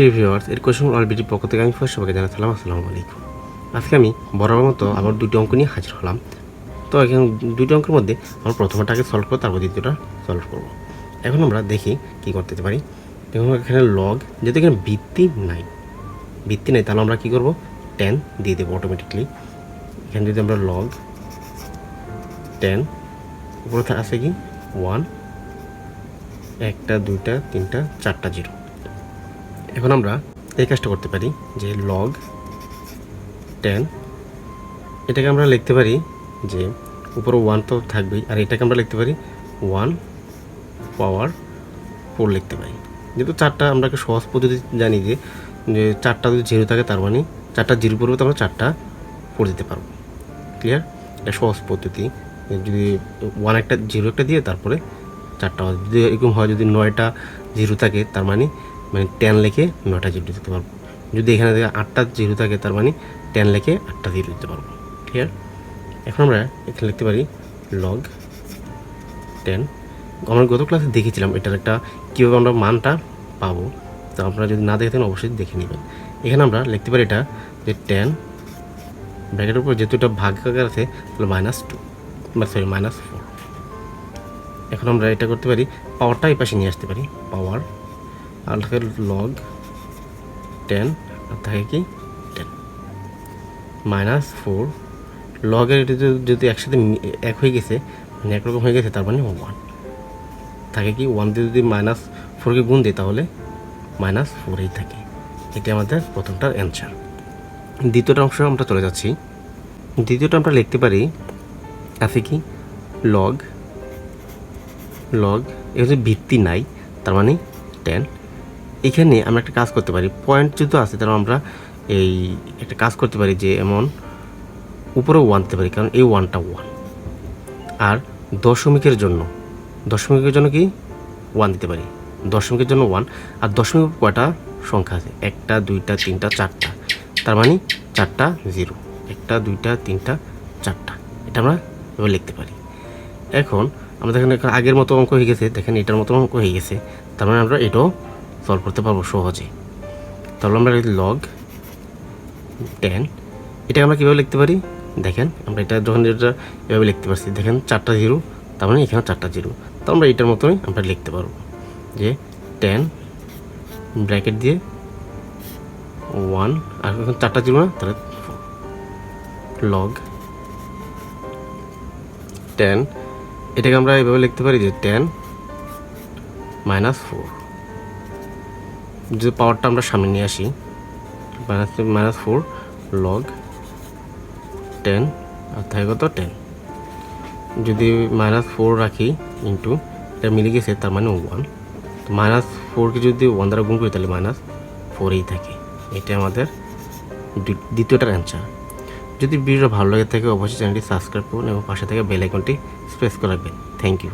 প্রিয় viewers, education অলবিটির পক্ষ থেকে আমি ফার্স্ট সবাইকে জানাচ্ছিলাম আসসালামু আলাইকুম। আজকে আমি বরাবর মতো আবার দুটি অঙ্ক নিয়ে হাজির হলাম। তো এখানে দুটি অঙ্কের মধ্যে আমরা প্রথমটাকে সলভ করবো, তারপর দ্বিতীয়টা সলভ করব। এখন আমরা দেখি কী করতে পারি। এখন এখানে লগ, যেহেতু এখানে ভিত্তি নাই তাহলে আমরা কী করব, 10 দিয়ে দেবো অটোমেটিকলি। এখানে যদি আমরা লগ 10, উপরে আছে কি 1, একটা দুইটা তিনটা চারটা জিরো। এখন আমরা এই কাজটা করতে পারি যে লগ 10, এটাকে আমরা লিখতে পারি যে উপরে 1 তো থাকবেই, আর এটাকে আমরা লিখতে পারি 1 পাওয়ার 4 লিখতে পারি। যেহেতু চারটা আমরা একটা সহজ পদ্ধতি জানি যে চারটা যদি জিরো থাকে তার মানে চারটা জিরো পরিবর্তে আমরা চারটা 4 দিতে পারবো। ক্লিয়ার? এটা সহজ পদ্ধতি। যদি 1 একটা জিরো একটা দিয়ে তারপরে চারটা, যদি এরকম হয় যদি 9টা জিরো থাকে তার মানে 10 লিখে 9টা জিরো দিতে পারবো। যদি এখানে থেকে 8টা জিরো থাকে তার মানে 10 লিখে 8টা জিরো দিতে পারবো। ক্লিয়ার? এখন আমরা এখানে লিখতে পারি লগ 10। আমরা গত ক্লাসে দেখেছিলাম এটার একটা কীভাবে আমরা মানটা পাবো, তো আপনারা যদি না দেখেন অবশ্যই দেখে নেবেন। এখানে আমরা লিখতে পারি এটা যে 10 ব্র্যাকেটের উপর যেহেতু এটা ভাগাকার আছে তাহলে -2 -4। এখন আমরা এটা করতে পারি, পাওয়ারটা এই পাশে নিয়ে আসতে পারি, পাওয়ার আর থাকে লগ 10 আর থাকে কি 10 -4 লগের এটা যদি একসাথে এক হয়ে গেছে মানে একরকম হয়ে গেছে তার মানে 1 থাকে কি 1 দিয়ে যদি -4কে গুণ দিই তাহলে -4ই থাকে। এটি আমাদের প্রথমটার অ্যান্সার। দ্বিতীয়টা অংশ আমরা চলে যাচ্ছি। দ্বিতীয়টা আমরা লিখতে পারি আছে কি লগ এর যে ভিত্তি নাই তার মানে 10। এখানে আমরা একটা কাজ করতে পারি, পয়েন্ট যেহেতু আছে তাহলে আমরা এই একটা কাজ করতে পারি যে এমন উপরেও 1 দিতে পারি, কারণ এই 1টা 1। আর দশমিকের জন্য কি 1 দিতে পারি, দশমিকের জন্য 1। আর দশমিক কয়টা সংখ্যা আছে, 1টা 2টা 3টা 4টা, তার মানে 4টা জিরো, 1টা 2টা 3টা 4টা, এটা আমরা এভাবে লিখতে পারি। এখন আমরা দেখেন আগের মতো অঙ্ক হয়ে গেছে, দেখেন এটার মতো অঙ্ক হয়ে গেছে, তার মানে আমরা এটাও সলভ করতে পারবো সহজে। তাহলে আমরা লগ 10, এটা আমরা কীভাবে লিখতে পারি দেখেন, আমরা এটা যখন এটা এভাবে লিখতে পারছি, দেখেন 4টা জিরো, তার মানে এখানে 4টা জিরো, তো আমরা এটার মতোই আমরা লিখতে পারবো যে 10 ব্র্যাকেট দিয়ে 1 আর এখন 4টা জিরো না তাহলে লগ 10, এটাকে আমরা এভাবে লিখতে পারি যে 10 -4। যদি পাওয়ারটা আমরা সামনে নিয়ে আসি, -4 লগ 10 আর থাকে কত 10, যদি -4 রাখি ইন্টু এটা মিলে গেছে তার মানে 1, তো -4কে যদি 1 দ্বারা গুণ করি তাহলে -4ই থাকে। এটা আমাদের দ্বিতীয়টার অ্যান্সার। যদি ভিডিওটা ভালো লাগে থাকে অবশ্যই চ্যানেলটি সাবস্ক্রাইব করুন এবং পাশে থেকে বেল আইকনটি প্রেস করে রাখবেন। Thank you.